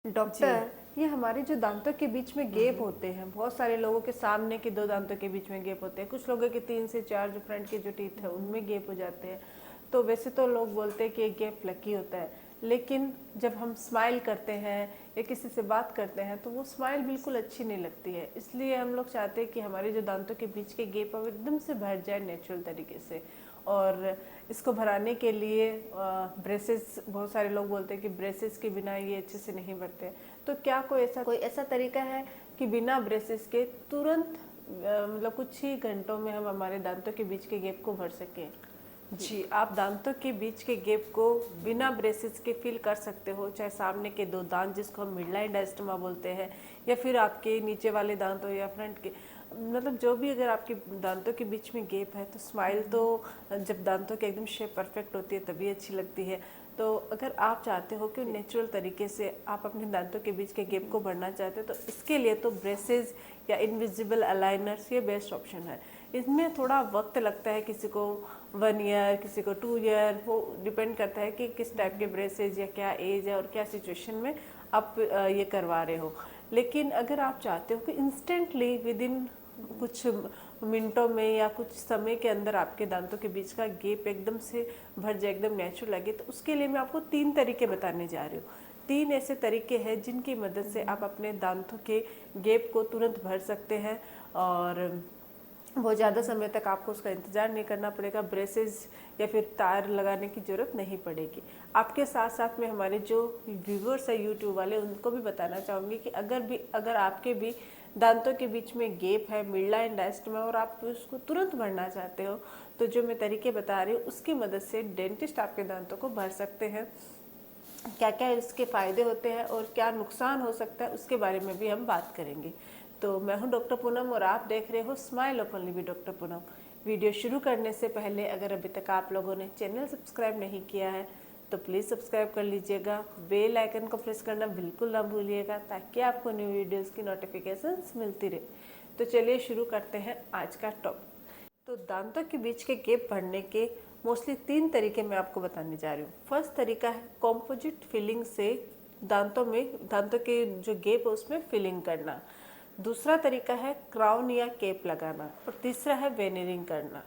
जी। Doctor, ये हमारे जो दांतों के बीच में गैप होते हैं, बहुत सारे लोगों के सामने के दो दांतों के बीच में गैप होते हैं, कुछ लोगों के 3 से 4 जो फ्रंट के जो टीथ है उनमें गैप हो जाते हैं। तो वैसे तो लोग बोलते हैं कि ये गैप लकी होता है, लेकिन जब हम स्माइल करते हैं या किसी से बात करते हैं तो वो स्माइल बिल्कुल अच्छी नहीं लगती है। इसलिए हम लोग चाहते हैं कि हमारे जो दांतों के बीच के गैप है वो एकदम से भर जाए नेचुरल तरीके से। और इसको भराने के लिए ब्रेसेस, बहुत सारे लोग बोलते हैं कि ब्रेसेस के बिना ये अच्छे से नहीं भरते। तो क्या कोई ऐसा तरीका है कि बिना ब्रेसेस के तुरंत मतलब कुछ ही घंटों में हम हमारे दांतों के बीच के गैप को भर सकें? जी, आप दांतों के बीच के गैप को बिना ब्रेसेस के फिल कर सकते हो, चाहे सामने के दो दांत जिसको हम मिडलाइन डायस्टमा बोलते हैं, या फिर आपके नीचे वाले दांत हो या फ्रंट के, मतलब जो भी अगर आपके दांतों के बीच में गैप है तो स्माइल तो जब दांतों की एकदम शेप परफेक्ट होती है तभी अच्छी लगती है। तो अगर आप चाहते हो कि नेचुरल तरीके से आप अपने दांतों के बीच के गैप को भरना चाहते हो तो इसके लिए तो ब्रेसेस या इनविजिबल अलाइनर्स ये बेस्ट ऑप्शन है। इसमें थोड़ा वक्त लगता है, किसी को 1 ईयर, किसी को 2 ईयर, वो डिपेंड करता है कि किस टाइप के ब्रेसेज या क्या एज है और क्या सिचुएशन में आप ये करवा रहे हो। लेकिन अगर आप चाहते हो कि इंस्टेंटली विद इन कुछ मिनटों में या कुछ समय के अंदर आपके दांतों के बीच का गैप एकदम से भर जाए, एकदम नेचुरल लगे, तो उसके लिए मैं आपको 3 तरीके बताने जा रही हूँ। 3 ऐसे तरीके हैं जिनकी मदद से आप अपने दांतों के गैप को तुरंत भर सकते हैं और बहुत ज़्यादा समय तक आपको उसका इंतज़ार नहीं करना पड़ेगा, ब्रेसेस या फिर तार लगाने की ज़रूरत नहीं पड़ेगी। आपके साथ साथ में हमारे जो व्यूवर्स है यूट्यूब वाले, उनको भी बताना चाहूँगी कि अगर आपके भी दांतों के बीच में गैप है मिडलाइन डायस्टमा और आप उसको तुरंत भरना चाहते हो, तो जो मैं तरीके बता रही हूँ उसकी मदद से डेंटिस्ट आपके दांतों को भर सकते हैं। क्या क्या इसके फ़ायदे होते हैं और क्या नुकसान हो सकता है उसके बारे में भी हम बात करेंगे। तो मैं हूं डॉक्टर पूनम और आप देख रहे हो smile openly with doctor Poonam. Video शुरू करने से पहले अगर अभी तक आप लोगों ने चैनल सब्सक्राइब नहीं किया है तो प्लीज़ सब्सक्राइब कर लीजिएगा, बेल आइकन को प्रेस करना बिल्कुल ना भूलिएगा ताकि आपको न्यू वीडियोज़ की नोटिफिकेशंस मिलती रहे। तो चलिए शुरू करते हैं आज का टॉपिक। तो दांतों के बीच के गैप भरने के मोस्टली 3 तरीके मैं आपको बताने जा रही हूँ। फर्स्ट तरीका है कॉम्पोजिट फिलिंग से दांतों के जो गैप है उसमें फिलिंग करना। दूसरा तरीका है क्राउन या केप लगाना और तीसरा है वेनियरिंग करना।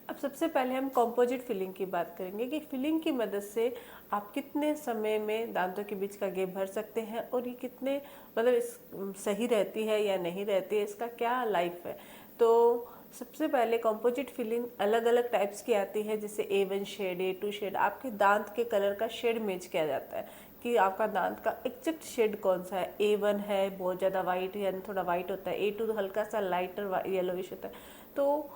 अब सबसे पहले हम कॉम्पोजिट फिलिंग की बात करेंगे कि फिलिंग की मदद से आप कितने समय में दांतों के बीच का गैप भर सकते हैं और ये कितने मतलब सही रहती है या नहीं रहती है, इसका क्या लाइफ है। तो सबसे पहले कंपोजिट फिलिंग अलग अलग टाइप्स की आती है, जैसे A1 शेड, A2 शेड। आपके दांत के कलर का शेड मैच किया जाता है कि आपका दांत का एग्जैक्ट शेड कौन सा है। A1 है बहुत ज़्यादा वाइट यानी थोड़ा वाइट होता है, A2 हल्का सा लाइटर येलोविश होता है। तो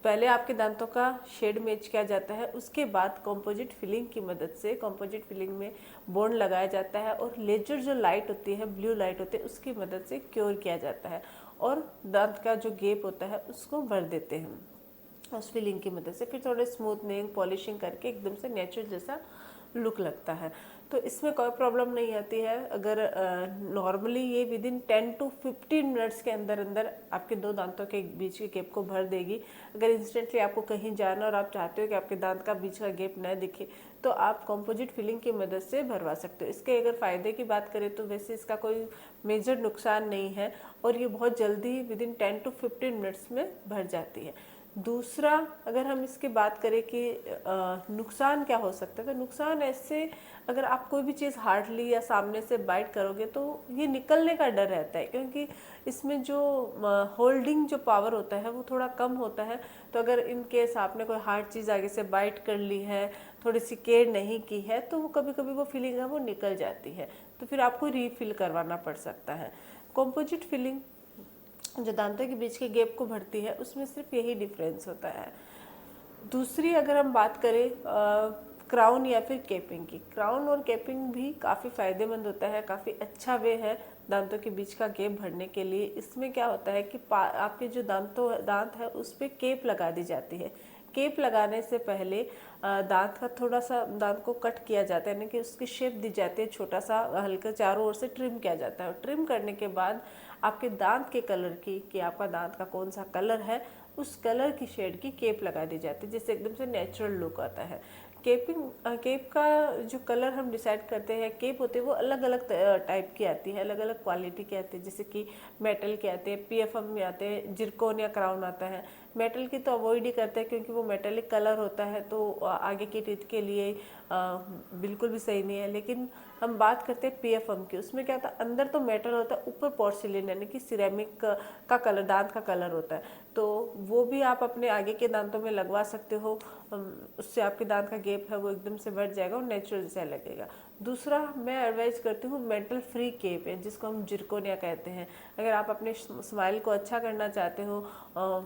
पहले आपके दांतों का शेड मैच किया जाता है, उसके बाद कंपोजिट फिलिंग की मदद से कंपोजिट फिलिंग में बॉन्ड लगाया जाता है और लेजर जो लाइट होती है, ब्लू लाइट होती है, उसकी मदद से क्योर किया जाता है और दांत का जो गैप होता है उसको भर देते हैं उस फिलिंग की मदद से। फिर थोड़े स्मूथनिंग पॉलिशिंग करके एकदम से नेचुरल जैसा लुक लगता है। तो इसमें कोई प्रॉब्लम नहीं आती है। अगर नॉर्मली ये विद इन 10 to 15 मिनट्स के अंदर अंदर आपके दो दांतों के बीच के गैप को भर देगी। अगर इंस्टेंटली आपको कहीं जाना और आप चाहते हो कि आपके दांत का बीच का गैप न दिखे तो आप कंपोजिट फिलिंग की मदद से भरवा सकते हो। इसके अगर फ़ायदे की बात करें तो वैसे इसका कोई मेजर नुकसान नहीं है और ये बहुत जल्दी विद इन 10 to 15 मिनट्स में भर जाती है। दूसरा, अगर हम इसकी बात करें कि नुकसान क्या हो सकता है, तो नुकसान ऐसे, अगर आप कोई भी चीज़ हार्डली या सामने से बाइट करोगे तो ये निकलने का डर रहता है, क्योंकि इसमें जो होल्डिंग जो पावर होता है वो थोड़ा कम होता है। तो अगर इन केस आपने कोई हार्ड चीज़ आगे से बाइट कर ली है, थोड़ी सी केयर नहीं की है, तो वो कभी कभी वो फीलिंग है वो निकल जाती है, तो फिर आपको रीफिल करवाना पड़ सकता है। कॉम्पोजिट फिलिंग जो दांतों के बीच के गैप को भरती है उसमें सिर्फ यही डिफरेंस होता है। दूसरी अगर हम बात करें क्राउन या फिर केपिंग की, क्राउन और केपिंग भी काफ़ी फ़ायदेमंद होता है, काफ़ी अच्छा वे है दांतों के बीच का गैप भरने के लिए। इसमें क्या होता है कि आपके जो दांत है उस पर केप लगा दी जाती है। केप लगाने से पहले दांत का थोड़ा सा दांत को कट किया जाता है, यानी कि उसकी शेप दी जाती है, छोटा सा हल्का चारों ओर से ट्रिम किया जाता है और ट्रिम करने के बाद आपके दांत के कलर की, कि आपका दांत का कौन सा कलर है, उस कलर की शेड की केप लगा दी जाती है, जिससे एकदम से नेचुरल लुक आता है। केप का जो कलर हम डिसाइड करते हैं, केप होते हैं वो अलग अलग टाइप की आती है, अलग अलग क्वालिटी की आती है। जैसे कि मेटल के आते हैं, पीएफएम में आते हैं, जिरकोन या क्राउन आता है। मेटल की तो अवॉइड ही करते हैं क्योंकि वो मेटेलिक कलर होता है, तो आगे की टीथ के लिए बिल्कुल भी सही नहीं है। लेकिन हम बात करते हैं पीएफएम की, उसमें क्या होता है, अंदर तो मेटल होता है, ऊपर पोर्सिलेन यानी कि सिरेमिक का कलर, दांत का कलर होता है। तो वो भी आप अपने आगे के दांतों में लगवा सकते हो, उससे आपके दांत का गैप है वो एकदम से बढ़ जाएगा और नेचुरल जैसा लगेगा। दूसरा मैं एडवाइज करती हूँ मेटल फ्री केप है, जिसको हम जिरकोनिया कहते हैं। अगर आप अपने स्माइल को अच्छा करना चाहते हो,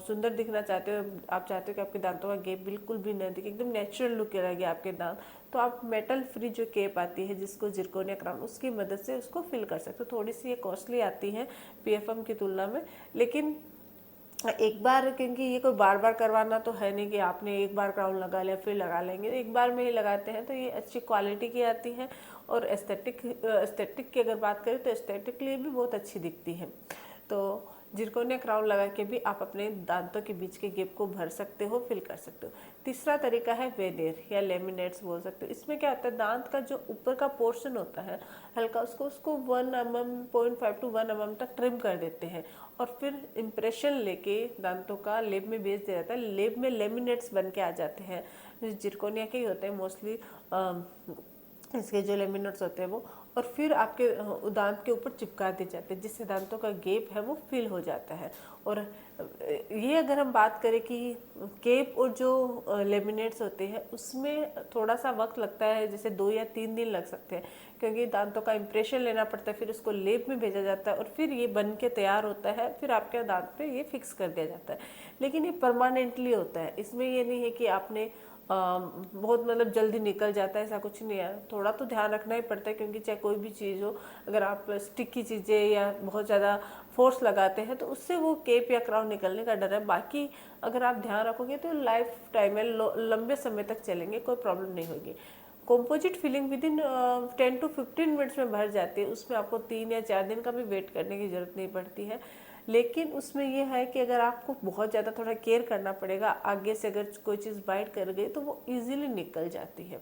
सुंदर दिखना चाहते हो, आप चाहते हो कि आपके दांतों का गैप बिल्कुल भी न दिखे, एकदम नेचुरल लुक लगे आपके दांत, तो आप मेटल फ्री जो केप आती है जिसको जिरकोनिया क्राउन, उसकी मदद से उसको फिल कर सकते हो। थोड़ी सी ये कॉस्टली आती है पीएफएम की तुलना में, लेकिन एक बार, क्योंकि ये कोई बार बार करवाना तो है नहीं कि आपने एक बार क्राउन लगा लिया फिर लगा लेंगे, एक बार में ही लगाते हैं, तो ये अच्छी क्वालिटी की आती है। और एस्थेटिक की अगर बात करें तो एस्थेटिकली भी बहुत अच्छी दिखती है। तो जिरकोनिया क्राउन लगा के भी आप अपने दांतों के बीच के गैप को भर सकते हो, फिल कर सकते हो। तीसरा तरीका है वेनेर या लेमिनेट्स बोल सकते हो। इसमें क्या होता है, दांत का जो ऊपर का पोर्शन होता है हल्का, उसको 1 mm 0.5 to 1 mm तक ट्रिम कर देते हैं, और फिर इम्प्रेशन लेके दांतों का लेब में भेज दिया जाता है। लेब में लेमिनेट्स बन के आ जाते हैं, जिरकोनिया के ही होते हैं मोस्टली, इसके जो लेमिनेट्स होते हैं वो, और फिर आपके दांत के ऊपर चिपका दिए जाते हैं, जिससे दांतों का गैप है वो फिल हो जाता है। और ये अगर हम बात करें कि केप और जो लेमिनेट्स होते हैं उसमें थोड़ा सा वक्त लगता है, जैसे 2 या 3 दिन लग सकते हैं, क्योंकि दांतों का इम्प्रेशन लेना पड़ता है, फिर उसको लेब में भेजा जाता है, और फिर ये बन के तैयार होता है, फिर आपके दांत पे ये फिक्स कर दिया जाता है। लेकिन ये परमानेंटली होता है, इसमें ये नहीं है कि आपने बहुत मतलब जल्दी निकल जाता है, ऐसा कुछ नहीं है। थोड़ा तो ध्यान रखना ही पड़ता है, क्योंकि चाहे कोई भी चीज़ हो, अगर आप स्टिकी चीज़ें या बहुत ज़्यादा फोर्स लगाते हैं तो उससे वो केप या क्राउन निकलने का डर है। बाकी अगर आप ध्यान रखोगे तो लाइफ टाइम में लंबे समय तक चलेंगे, कोई प्रॉब्लम नहीं होगी। Composite filling within 10 to 15 minutes में भर जाती है, उसमें आपको 3 या 4 दिन का भी वेट करने की ज़रूरत नहीं पड़ती है। लेकिन उसमें यह है कि अगर आपको बहुत ज़्यादा थोड़ा केयर करना पड़ेगा, आगे से अगर कोई चीज़ बाइट कर गई तो वो इजीली निकल जाती है,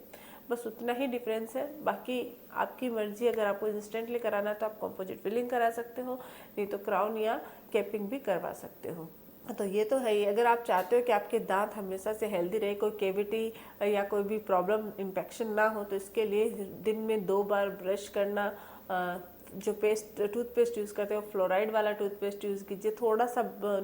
बस उतना ही डिफरेंस है। बाकी आपकी मर्जी, अगर आपको इंस्टेंटली कराना है तो आप कॉम्पोजिट फिलिंग करा सकते हो, नहीं तो क्राउन या कैपिंग भी करवा सकते हो। तो ये तो है ही। अगर आप चाहते हो कि आपके दांत हमेशा से हेल्दी रहे, कोई कैविटी या कोई भी प्रॉब्लम इन्फेक्शन ना हो, तो इसके लिए दिन में 2 बार ब्रश करना, जो टूथपेस्ट यूज़ करते हो फ्लोराइड वाला टूथपेस्ट यूज़ कीजिए, थोड़ा सा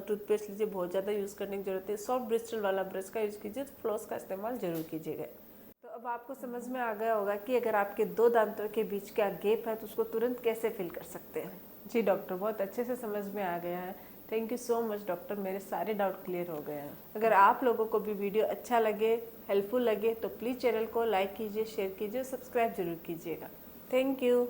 टूथपेस्ट लीजिए, बहुत ज़्यादा यूज़ करने की जरूरत है। सॉफ्ट ब्रिस्टल वाला ब्रश का यूज़ कीजिए, तो फ्लॉस का इस्तेमाल जरूर कीजिएगा। तो अब आपको समझ में आ गया होगा कि अगर आपके 2 दांतों के बीच का गैप है तो उसको तुरंत कैसे फिल कर सकते हैं। जी डॉक्टर, बहुत अच्छे से समझ में आ गया है। Thank you so much doctor, मेरे सारे डाउट क्लियर हो गए हैं। अगर आप लोगों को भी वीडियो अच्छा लगे, हेल्पफुल लगे, तो प्लीज़ चैनल को लाइक कीजिए, शेयर कीजिए, सब्सक्राइब जरूर कीजिएगा। Thank you.